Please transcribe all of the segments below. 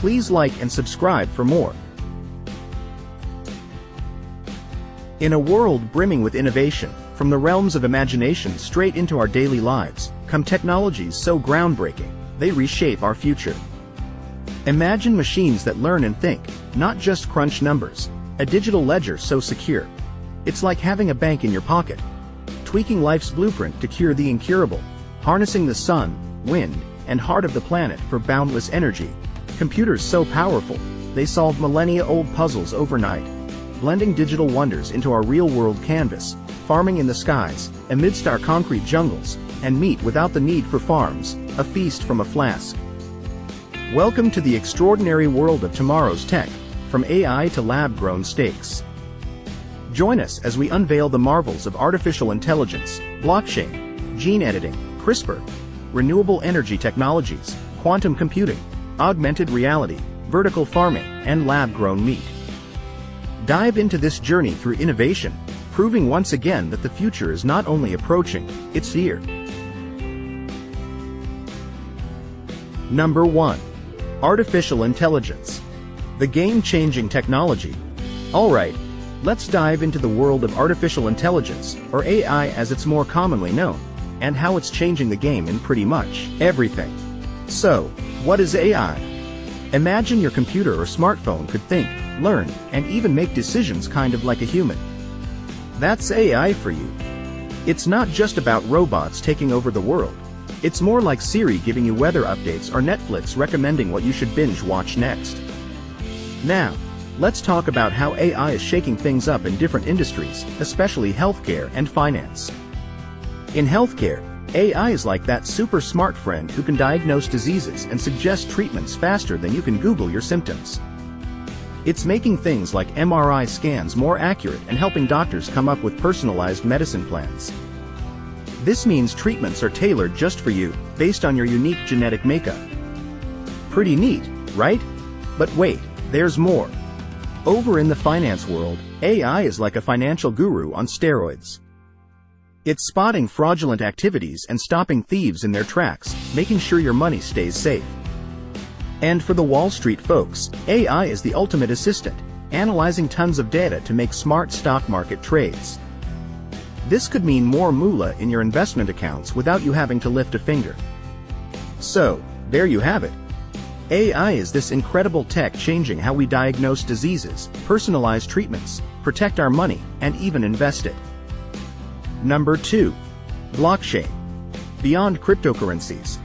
Please like and subscribe for more. In a world brimming with innovation, from the realms of imagination straight into our daily lives, come technologies so groundbreaking, they reshape our future. Imagine machines that learn and think, not just crunch numbers. A digital ledger so secure. It's like having a bank in your pocket. Tweaking life's blueprint to cure the incurable. Harnessing the sun, wind, and heart of the planet for boundless energy. Computers so powerful, they solve millennia-old puzzles overnight. Blending digital wonders into our real-world canvas. Farming in the skies, amidst our concrete jungles, and meat without the need for farms, a feast from a flask. Welcome to the extraordinary world of tomorrow's tech, from AI to lab-grown steaks. Join us as we unveil the marvels of artificial intelligence, blockchain, gene editing, CRISPR, renewable energy technologies, quantum computing, augmented reality, vertical farming, and lab-grown meat. Dive into this journey through innovation, proving once again that the future is not only approaching, it's here. Number 1. Artificial intelligence. The game-changing technology. Alright, let's dive into the world of artificial intelligence, or AI as it's more commonly known, and how it's changing the game in pretty much everything. So, what is AI? Imagine your computer or smartphone could think, learn, and even make decisions kind of like a human. That's AI for you. It's not just about robots taking over the world. It's more like Siri giving you weather updates or Netflix recommending what you should binge watch next. Now, let's talk about how AI is shaking things up in different industries, especially healthcare and finance. In healthcare, AI is like that super smart friend who can diagnose diseases and suggest treatments faster than you can Google your symptoms. It's making things like MRI scans more accurate and helping doctors come up with personalized medicine plans. This means treatments are tailored just for you, based on your unique genetic makeup. Pretty neat, right? But wait, there's more. Over in the finance world, AI is like a financial guru on steroids. It's spotting fraudulent activities and stopping thieves in their tracks, making sure your money stays safe. And for the Wall Street folks, AI is the ultimate assistant, analyzing tons of data to make smart stock market trades. This could mean more moolah in your investment accounts without you having to lift a finger. So, there you have it. AI is this incredible tech changing how we diagnose diseases, personalize treatments, protect our money, and even invest it. Number 2. Blockchain. Beyond cryptocurrencies.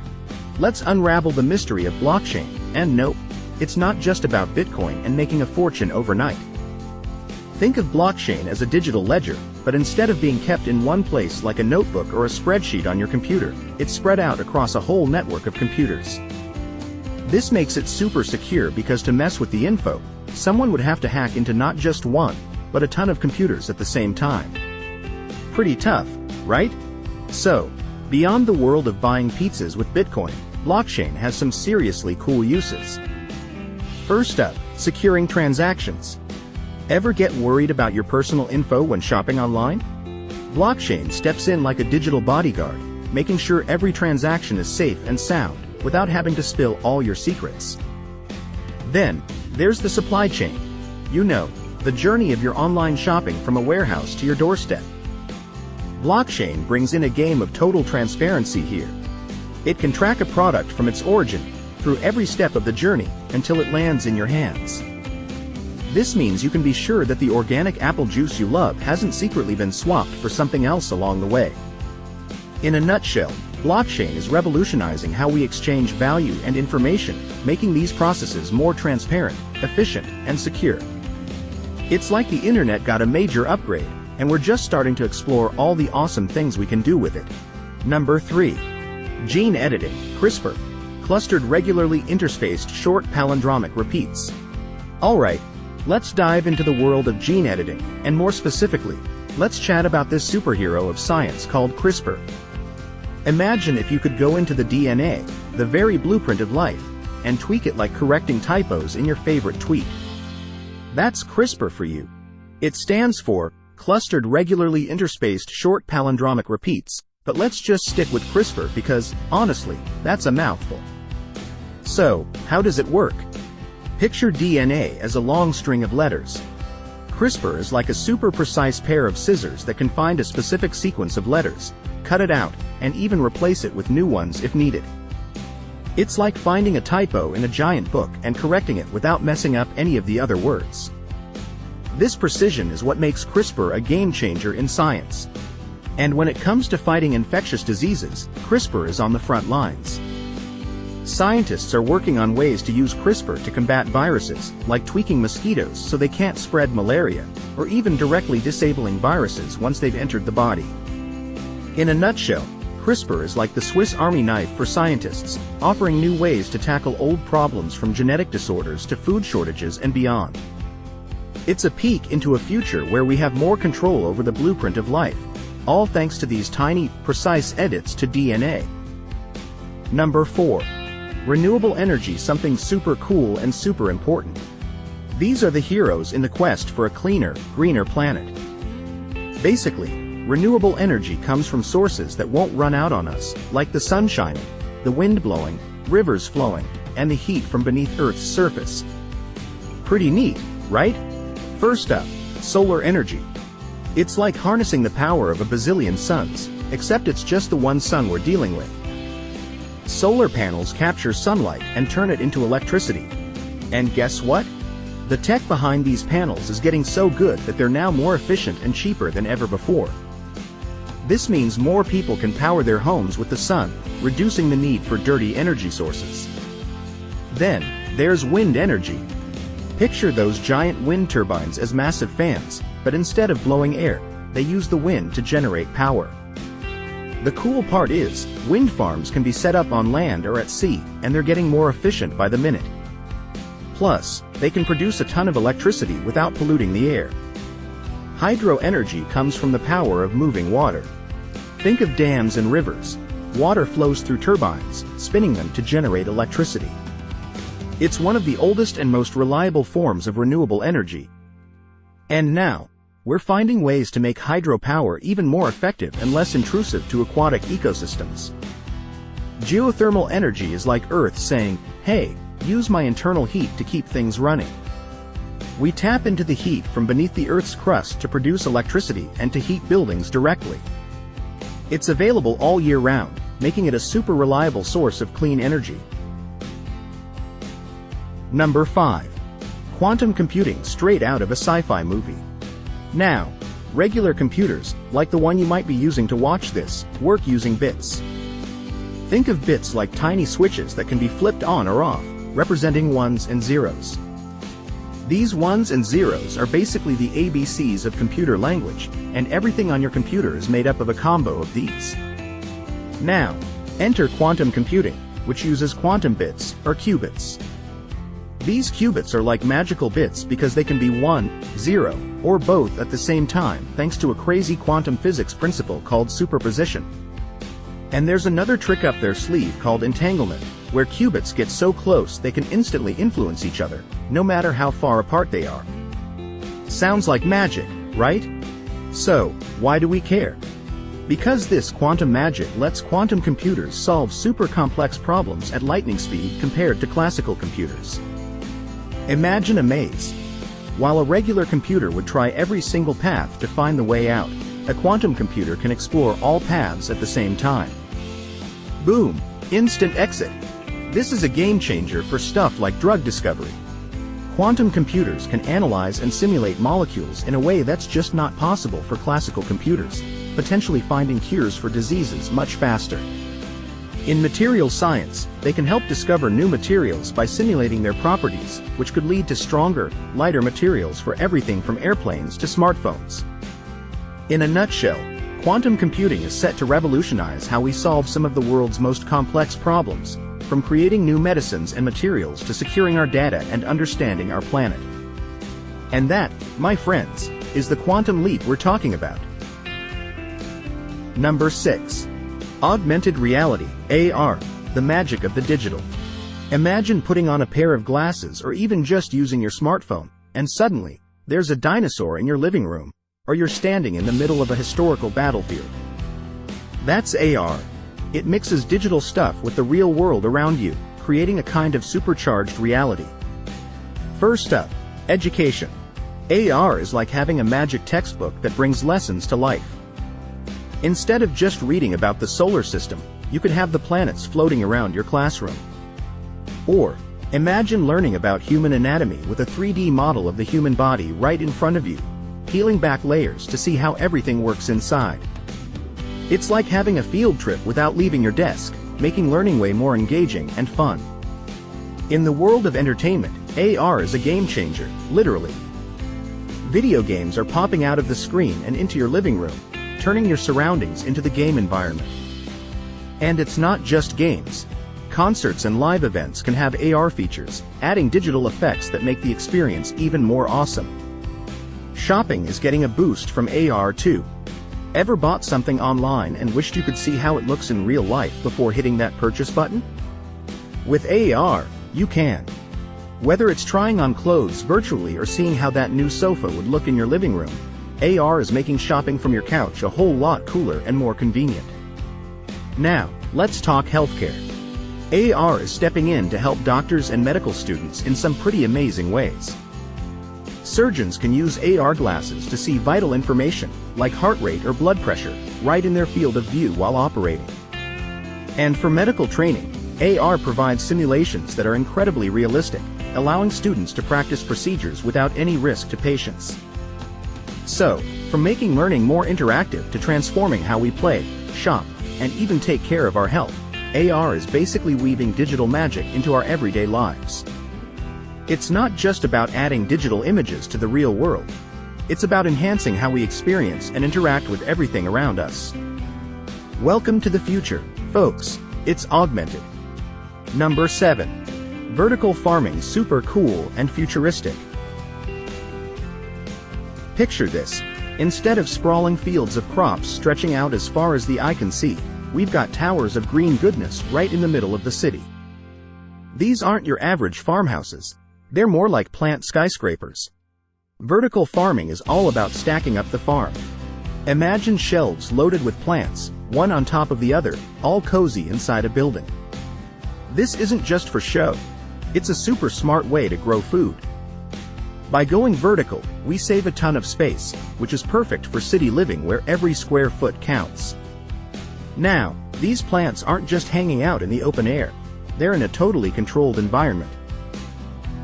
Let's unravel the mystery of blockchain, and nope, it's not just about Bitcoin and making a fortune overnight. Think of blockchain as a digital ledger, but instead of being kept in one place like a notebook or a spreadsheet on your computer, it's spread out across a whole network of computers. This makes it super secure because to mess with the info, someone would have to hack into not just one, but a ton of computers at the same time. Pretty tough, right? So, beyond the world of buying pizzas with Bitcoin, blockchain has some seriously cool uses. First up, securing transactions. Ever get worried about your personal info when shopping online? Blockchain steps in like a digital bodyguard, making sure every transaction is safe and sound, without having to spill all your secrets. Then, there's the supply chain. You know, the journey of your online shopping from a warehouse to your doorstep. Blockchain brings in a game of total transparency here. It can track a product from its origin, through every step of the journey, until it lands in your hands. This means you can be sure that the organic apple juice you love hasn't secretly been swapped for something else along the way. In a nutshell, blockchain is revolutionizing how we exchange value and information, making these processes more transparent, efficient, and secure. It's like the internet got a major upgrade, and we're just starting to explore all the awesome things we can do with it. Number 3. Gene editing, CRISPR. Clustered regularly interspaced short palindromic repeats. Alright, let's dive into the world of gene editing, and more specifically, let's chat about this superhero of science called CRISPR. Imagine if you could go into the DNA, the very blueprint of life, and tweak it like correcting typos in your favorite tweet. That's CRISPR for you. It stands for Clustered Regularly Interspaced Short Palindromic Repeats, but let's just stick with CRISPR because, honestly, that's a mouthful. So, how does it work? Picture DNA as a long string of letters. CRISPR is like a super precise pair of scissors that can find a specific sequence of letters, cut it out, and even replace it with new ones if needed. It's like finding a typo in a giant book and correcting it without messing up any of the other words. This precision is what makes CRISPR a game changer in science. And when it comes to fighting infectious diseases, CRISPR is on the front lines. Scientists are working on ways to use CRISPR to combat viruses, like tweaking mosquitoes so they can't spread malaria, or even directly disabling viruses once they've entered the body. In a nutshell, CRISPR is like the Swiss Army knife for scientists, offering new ways to tackle old problems from genetic disorders to food shortages and beyond. It's a peek into a future where we have more control over the blueprint of life, all thanks to these tiny, precise edits to DNA. Number 4. Renewable energy, something super cool and super important. These are the heroes in the quest for a cleaner, greener planet. Basically, renewable energy comes from sources that won't run out on us, like the sun shining, the wind blowing, rivers flowing, and the heat from beneath Earth's surface. Pretty neat, right? First up, solar energy. It's like harnessing the power of a bazillion suns, except it's just the one sun we're dealing with. Solar panels capture sunlight and turn it into electricity. And guess what? The tech behind these panels is getting so good that they're now more efficient and cheaper than ever before. This means more people can power their homes with the sun, reducing the need for dirty energy sources. Then, there's wind energy. Picture those giant wind turbines as massive fans, but instead of blowing air, they use the wind to generate power. The cool part is, wind farms can be set up on land or at sea, and they're getting more efficient by the minute. Plus, they can produce a ton of electricity without polluting the air. Hydro energy comes from the power of moving water. Think of dams and rivers. Water flows through turbines, spinning them to generate electricity. It's one of the oldest and most reliable forms of renewable energy. And now, we're finding ways to make hydropower even more effective and less intrusive to aquatic ecosystems. Geothermal energy is like Earth saying, hey, use my internal heat to keep things running. We tap into the heat from beneath the Earth's crust to produce electricity and to heat buildings directly. It's available all year round, making it a super reliable source of clean energy. Number 5. Quantum computing, straight out of a sci-fi movie. Now, regular computers, like the one you might be using to watch this, work using bits. Think of bits like tiny switches that can be flipped on or off, representing ones and zeros. These ones and zeros are basically the ABCs of computer language, and everything on your computer is made up of a combo of these. Now, enter quantum computing, which uses quantum bits, or qubits. These qubits are like magical bits because they can be 1, 0, or both at the same time thanks to a crazy quantum physics principle called superposition. And there's another trick up their sleeve called entanglement, where qubits get so close they can instantly influence each other, no matter how far apart they are. Sounds like magic, right? So, why do we care? Because this quantum magic lets quantum computers solve super complex problems at lightning speed compared to classical computers. Imagine a maze. While a regular computer would try every single path to find the way out, a quantum computer can explore all paths at the same time. Boom! Instant exit! This is a game changer for stuff like drug discovery. Quantum computers can analyze and simulate molecules in a way that's just not possible for classical computers, potentially finding cures for diseases much faster. In materials science, they can help discover new materials by simulating their properties, which could lead to stronger, lighter materials for everything from airplanes to smartphones. In a nutshell, quantum computing is set to revolutionize how we solve some of the world's most complex problems, from creating new medicines and materials to securing our data and understanding our planet. And that, my friends, is the quantum leap we're talking about. Number 6. Augmented reality, AR, the magic of the digital. Imagine putting on a pair of glasses or even just using your smartphone, and suddenly, there's a dinosaur in your living room, or you're standing in the middle of a historical battlefield. That's AR. It mixes digital stuff with the real world around you, creating a kind of supercharged reality. First up, education. AR is like having a magic textbook that brings lessons to life. Instead of just reading about the solar system, you could have the planets floating around your classroom. Or, imagine learning about human anatomy with a 3D model of the human body right in front of you, peeling back layers to see how everything works inside. It's like having a field trip without leaving your desk, making learning way more engaging and fun. In the world of entertainment, AR is a game changer, literally. Video games are popping out of the screen and into your living room, turning your surroundings into the game environment. And it's not just games. Concerts and live events can have AR features, adding digital effects that make the experience even more awesome. Shopping is getting a boost from AR too. Ever bought something online and wished you could see how it looks in real life before hitting that purchase button? With AR, you can. Whether it's trying on clothes virtually or seeing how that new sofa would look in your living room, AR is making shopping from your couch a whole lot cooler and more convenient. Now, let's talk healthcare. AR is stepping in to help doctors and medical students in some pretty amazing ways. Surgeons can use AR glasses to see vital information, like heart rate or blood pressure, right in their field of view while operating. And for medical training, AR provides simulations that are incredibly realistic, allowing students to practice procedures without any risk to patients. So, from making learning more interactive to transforming how we play, shop, and even take care of our health, AR is basically weaving digital magic into our everyday lives. It's not just about adding digital images to the real world. It's about enhancing how we experience and interact with everything around us. Welcome to the future, folks. It's augmented. Number 7. Vertical farming, super cool and futuristic. Picture this. Instead of sprawling fields of crops stretching out as far as the eye can see, we've got towers of green goodness right in the middle of the city. These aren't your average farmhouses. They're more like plant skyscrapers. Vertical farming is all about stacking up the farm. Imagine shelves loaded with plants, one on top of the other, all cozy inside a building. This isn't just for show. It's a super smart way to grow food. By going vertical, we save a ton of space, which is perfect for city living where every square foot counts. Now, these plants aren't just hanging out in the open air. They're in a totally controlled environment.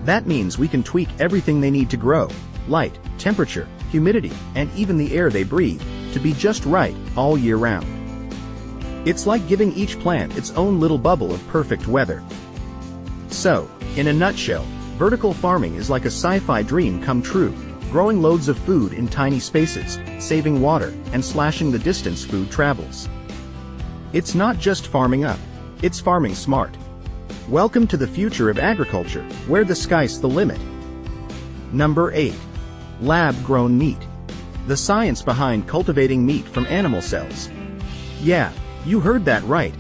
That means we can tweak everything they need to grow, light, temperature, humidity, and even the air they breathe, to be just right all year round. It's like giving each plant its own little bubble of perfect weather. So, in a nutshell, vertical farming is like a sci-fi dream come true, growing loads of food in tiny spaces, saving water, and slashing the distance food travels. It's not just farming up, it's farming smart. Welcome to the future of agriculture, where the sky's the limit. Number 8. Lab-grown meat. The science behind cultivating meat from animal cells. Yeah, you heard that right.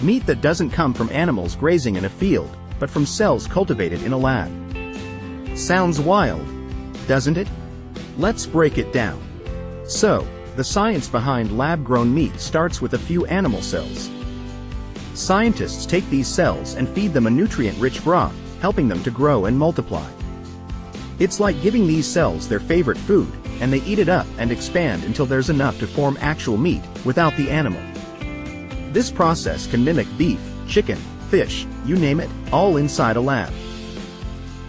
Meat that doesn't come from animals grazing in a field, but from cells cultivated in a lab. Sounds wild, doesn't it? Let's break it down. So, the science behind lab-grown meat starts with a few animal cells. Scientists take these cells and feed them a nutrient-rich broth, helping them to grow and multiply. It's like giving these cells their favorite food, and they eat it up and expand until there's enough to form actual meat, without the animal. This process can mimic beef, chicken, fish, you name it, all inside a lab.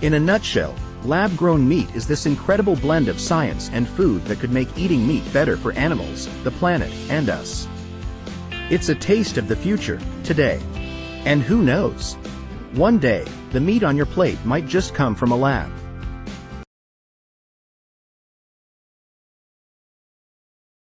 In a nutshell, lab-grown meat is this incredible blend of science and food that could make eating meat better for animals, the planet, and us. It's a taste of the future, today. And who knows? One day, the meat on your plate might just come from a lab.